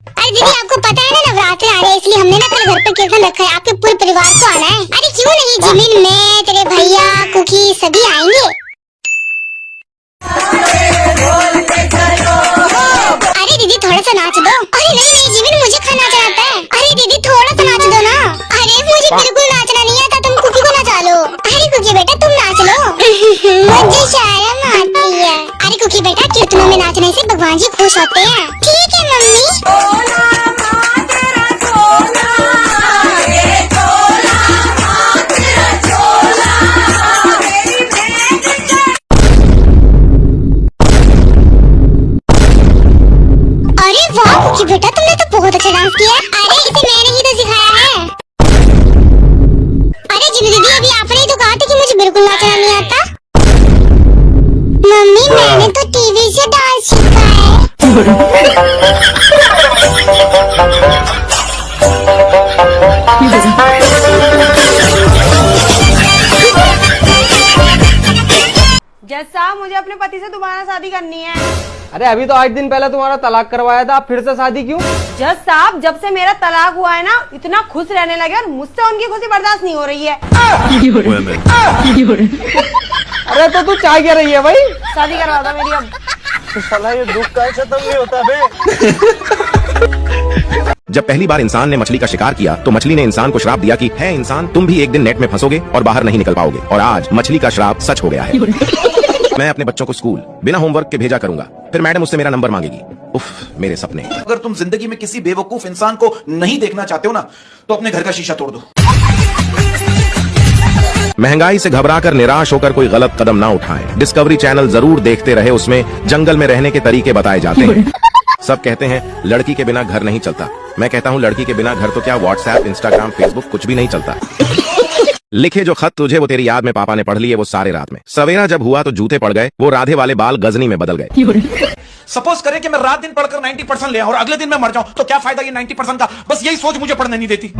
अरे दीदी आपको पता है ना नवरात्र आ रहे हैं, इसलिए हमने ना कल घर पे कीर्तन रखा है, आपके पूरे परिवार को आना है। अरे क्यों नहीं, जिमिन, मैं, तेरे भैया, कुकी सभी आएंगे। अरे दीदी थोड़ा सा नाच दो। अरे नहीं नहीं जिमिन, मुझे खाना आता है। अरे दीदी थोड़ा सा नाच दो ना। अरे मुझे बिल्कुल नाचना नहीं आता, तुम कुकी को नचा लो। अरे कुकी बेटा तुम नाच लो। मुझे शर्म आती है। अरे कुकी बेटा कीर्तनों में नाचने से भगवान जी खुश होते हैं। ठीक है मम्मी। अरे वाह कुकी बेटा तुमने तो बहुत अच्छा डांस किया। अरे इसे मैंने ही तो सिखाया है। अरे जिमी दीदी अभी आपने ही तो कहा था कि मुझे बिल्कुल नाचना नहीं आता। मम्मी मैंने तो टीवी से डांस सीखा है। जज साहब मुझे अपने पति से दोबारा शादी करनी है। अरे अभी तो 8 दिन पहले तुम्हारा तलाक करवाया था, आप फिर से शादी क्यों? जज साहब जब से मेरा तलाक हुआ है ना, इतना खुश रहने लगे और मुझसे उनकी खुशी बर्दाश्त नहीं हो रही है। अरे तो तू चाह क्या रही है भाई? शादी करवा दो मेरी अब। साला ये दुख का खत्म नहीं होता बे। जब पहली बार इंसान ने मछली का शिकार किया तो मछली ने इंसान को श्राप दिया कि है इंसान तुम भी एक दिन नेट में फंसोगे और बाहर नहीं निकल पाओगे। और आज मछली का श्राप सच हो गया है। मैं अपने बच्चों को स्कूल बिना होमवर्क के भेजा करूंगा, फिर मैडम मुझसे मेरा नंबर मांगेगी। उफ मेरे सपने। अगर तुम जिंदगी में किसी बेवकूफ इंसान को नहीं देखना चाहते हो ना, तो अपने घर का शीशा तोड़ दो। महंगाई से घबराकर निराश होकर कोई गलत कदम ना उठाएं। डिस्कवरी चैनल जरूर देखते रहे, उसमें जंगल में रहने के तरीके बताए जाते हैं। सब कहते हैं लड़की के बिना घर नहीं चलता, मैं कहता हूँ लड़की के बिना घर तो क्या व्हाट्सएप, इंस्टाग्राम, फेसबुक कुछ भी नहीं चलता। लिखे जो खत तुझे वो तेरी याद में पापा ने पढ़ लिए वो सारे रात में। सवेरा जब हुआ तो जूते पड़ गए, वो राधे वाले बाल गजनी में बदल गए। सपोज करें कि मैं रात दिन पढ़कर 90% ले आऊं और अगले दिन मैं मर जाऊं, तो क्या फायदा ये 90% का? बस यही सोच मुझे पढ़ने नहीं देती।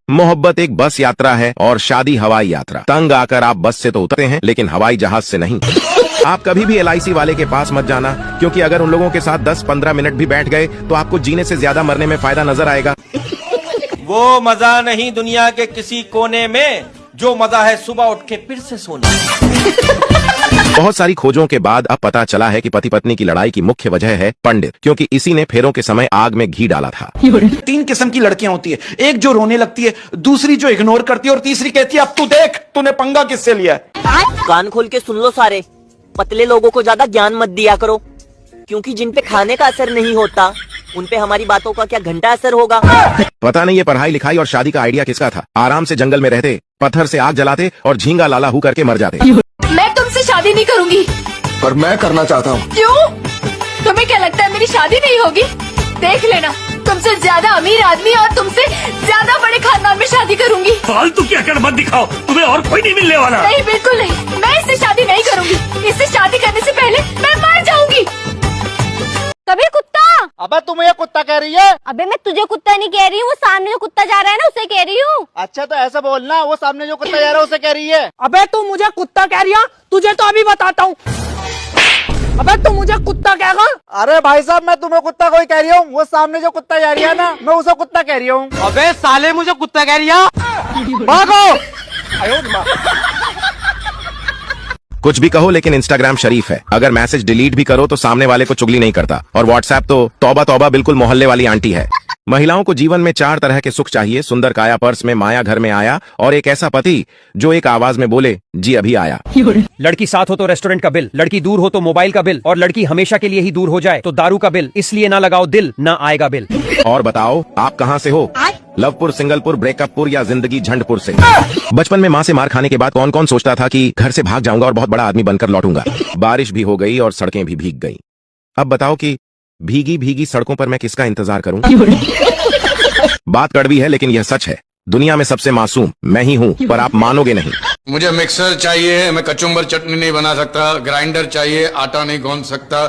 मोहब्बत एक बस यात्रा है और शादी हवाई यात्रा। तंग आकर आप बस से तो उतरते हैं लेकिन हवाई जहाज से नहीं। आप कभी भी LIC वाले के पास मत जाना, क्योंकि अगर उन लोगों के साथ 10-15 मिनट भी बैठ गए तो आपको जीने से ज्यादा मरने में फायदा नजर आएगा। वो मजा नहीं दुनिया के किसी कोने में, जो मजा है सुबह उठ के फिर से सोने। बहुत सारी खोजों के बाद अब पता चला है कि पति पत्नी की लड़ाई की मुख्य वजह है पंडित, क्योंकि इसी ने फेरों के समय आग में घी डाला था। 3 किस्म की लड़कियां होती है, एक जो रोने लगती है, दूसरी जो इग्नोर करती है और तीसरी कहती है अब तू देख तूने पंगा किससे लिया है। कान खोल के सुन लो सारे, पतले लोगों को ज्यादा ज्ञान मत दिया करो, क्योंकि जिन पे खाने का असर नहीं होता उन पे हमारी बातों का क्या घंटा असर होगा। पता नहीं ये पढ़ाई लिखाई और शादी का आइडिया किसका था। आराम से जंगल में रहते, पत्थर से आग जलाते और झींगा लाला हु करके मर जाते। मैं तुमसे शादी नहीं करूंगी। पर मैं करना चाहता हूँ। क्यों? तुम्हें क्या लगता है मेरी शादी नहीं होगी? देख लेना, तुमसे ज्यादा अमीर आदमी और तुमसे ज्यादा बड़े खानदान में शादी करूंगी। फालतू की अकड़ मत दिखाओ, तुम्हें और कोई नहीं मिलने वाला। नहीं बिल्कुल नहीं, मैं इससे शादी नहीं करूंगी। इससे शादी करने से पहले मैं मर जाऊंगी। कभी कुत्ता। अबे तुम ये कुत्ता कह रही है? अबे मैं तुझे कुत्ता नहीं कह रही हूँ, वो सामने जो कुत्ता जा रहा है ना उसे कह रही हूँ। अच्छा तो ऐसा बोलना, वो सामने जो कुत्ता जा रहा है उसे कह रही है। अबे तू मुझे कुत्ता कह रही है, तुझे तो अभी बताता हूँ। अबे तू मुझे कुत्ता कहेगा? अरे भाई साहब मैं तुम्हें कुत्ता कोई कह रही हूँ, वो सामने जो कुत्ता जा रही है ना मैं उसे कुत्ता कह रही हूँ। अबे साले मुझे कुत्ता कह रही है, भागो। कुछ भी कहो लेकिन इंस्टाग्राम शरीफ है। अगर मैसेज डिलीट भी करो तो सामने वाले को चुगली नहीं करता। और व्हाट्सएप तो तौबा तौबा बिल्कुल मोहल्ले वाली आंटी है। महिलाओं को जीवन में 4 तरह के सुख चाहिए। सुंदर काया पर्स में माया घर में आया, और एक ऐसा पति जो एक आवाज में बोले जी अभी आया। लड़की साथ हो तो रेस्टोरेंट का बिल, लड़की दूर हो तो मोबाइल का बिल, और लड़की हमेशा के लिए ही दूर हो जाए तो दारू का बिल। इसलिए ना लगाओ दिल, ना आएगा बिल। और बताओ आप कहाँ से हो? लवपुर, सिंगलपुर, ब्रेकअपपुर या जिंदगी झंडपुर से? बचपन में माँ से मार खाने के बाद कौन कौन सोचता था कि घर से भाग जाऊंगा और बहुत बड़ा आदमी बनकर लौटूंगा। बारिश भी हो गई और सड़कें भी भीग गई। अब बताओ कि भीगी भीगी सड़कों पर मैं किसका इंतजार करूं? बात कड़वी है लेकिन यह सच है। दुनिया में सबसे मासूम मैं ही हूँ, पर आप मानोगे नहीं। मुझे मिक्सर चाहिए, मैं कचुम्बर चटनी नहीं बना सकता। ग्राइंडर चाहिए, आटा नहीं गूंद सकता।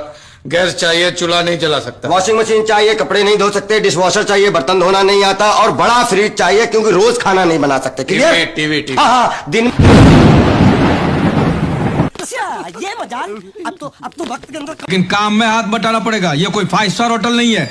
गैस चाहिए, चूल्हा नहीं जला सकता। वॉशिंग मशीन चाहिए, कपड़े नहीं धो सकते। डिश वॉशर चाहिए, बर्तन धोना नहीं आता। और बड़ा फ्रिज चाहिए क्योंकि रोज खाना नहीं बना सकते। क्लियर? टीवी हाँ दिन ये मजाक। अब तो वक्त के अंदर लेकिन काम में हाथ बटाना पड़ेगा। ये कोई 5 स्टार होटल नहीं है।